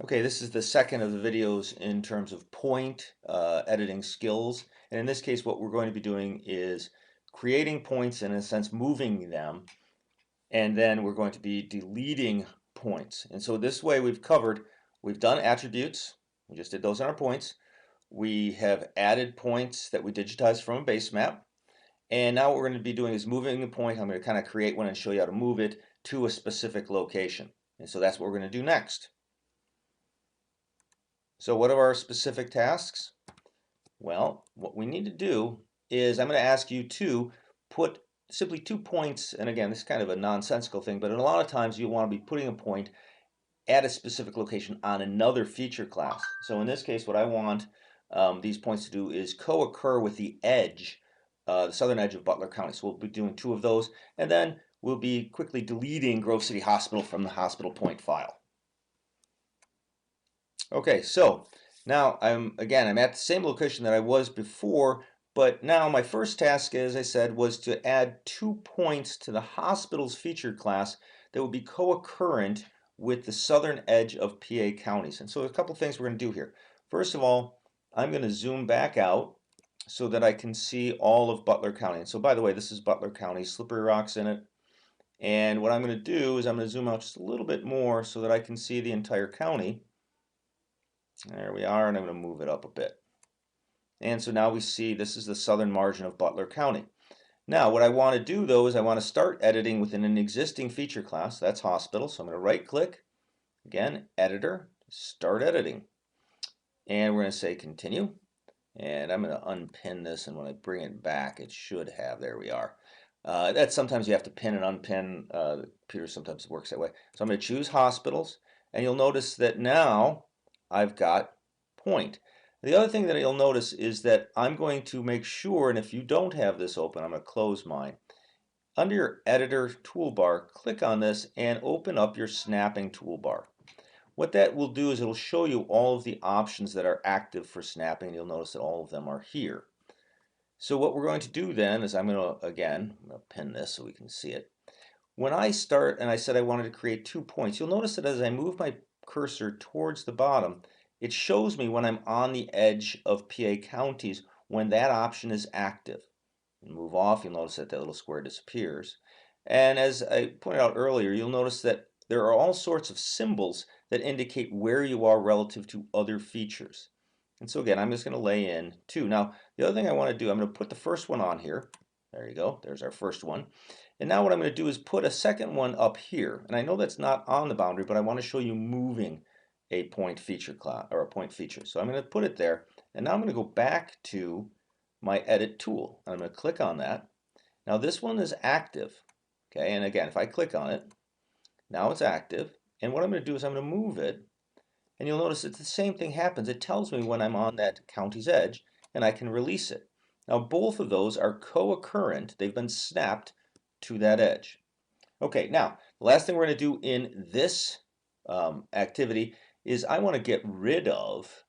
Okay, this is the second of the videos in terms of point editing skills. And in this case, what we're going to be doing is creating points and in a sense moving them. And then we're going to be deleting points. And so this way we've done attributes. We just did those on our points. We have added points that we digitized from a base map. And now what we're going to be doing is moving the point. I'm going to kind of create one and show you how to move it to a specific location. And so that's what we're going to do next. So what are our specific tasks? Well, what we need to do is I'm going to ask you to put simply 2 points, and again, this is kind of a nonsensical thing, but a lot of times you want to be putting a point at a specific location on another feature class. So in this case, what I want these points to do is co-occur with the edge, the southern edge of Butler County. So we'll be doing 2 of those, and then we'll be quickly deleting Grove City Hospital from the hospital point file. Okay, so now I'm at the same location that I was before, but now my first task, as I said, was to add 2 points to the hospital's featured class that would be co-occurrent with the southern edge of PA counties. And so a couple things we're going to do here. First of all, I'm going to zoom back out so that I can see all of Butler County. And so by the way, this is Butler County, Slippery Rock's in it. And what I'm going to do is I'm going to zoom out just a little bit more so that I can see the entire county. There we are, and I'm going to move it up a bit. And so now we see this is the southern margin of Butler County. Now what I want to do though is I want to start editing within an existing feature class. That's hospital. So I'm going to right click, again, editor, start editing. And we're going to say continue. And I'm going to unpin this, and when I bring it back it should have, there we are. That sometimes you have to pin and unpin. The computer sometimes works that way. So I'm going to choose hospitals, and you'll notice that now I've got point. The other thing that you'll notice is that I'm going to make sure, and if you don't have this open, I'm going to close mine. Under your editor toolbar, click on this and open up your snapping toolbar. What that will do is it'll show you all of the options that are active for snapping. You'll notice that all of them are here. So what we're going to do then is I'm going to pin this so we can see it. When I start and I said I wanted to create 2 points, you'll notice that as I move my cursor towards the bottom, it shows me when I'm on the edge of PA counties when that option is active. And move off, you'll notice that that little square disappears. And as I pointed out earlier, you'll notice that there are all sorts of symbols that indicate where you are relative to other features. And so again, I'm just going to lay in 2. Now, the other thing I want to do, I'm going to put the first one on here. There you go. There's our first one. And now what I'm going to do is put a second one up here. And I know that's not on the boundary, but I want to show you moving a point feature class or a point feature. So I'm going to put it there. And now I'm going to go back to my edit tool. I'm going to click on that. Now this one is active. Okay, and again, if I click on it, now it's active. And what I'm going to do is I'm going to move it. And you'll notice that the same thing happens. It tells me when I'm on that county's edge, and I can release it. Now both of those are co-occurrent. They've been snapped to that edge. Okay, now the last thing we're going to do in this activity is I want to get rid of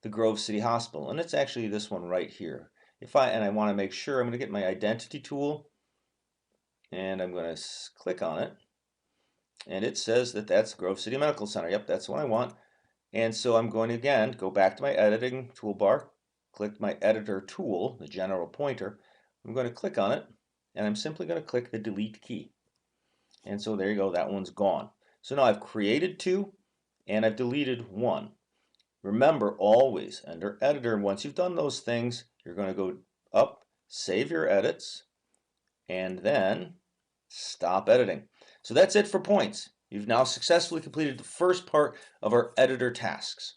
the Grove City Hospital, and it's actually this one right here. I want to make sure, I'm going to get my identity tool, and I'm going to click on it, and it says that that's Grove City Medical Center. Yep, that's what I want. And so I'm going to again go back to my editing toolbar, click my editor tool, the general pointer. I'm going to click on it, and I'm simply going to click the delete key. And so there you go, that one's gone. So now I've created 2 and I've deleted 1. Remember, always under editor, once you've done those things, you're going to go up, save your edits, and then stop editing. So that's it for points. You've now successfully completed the first part of our editor tasks.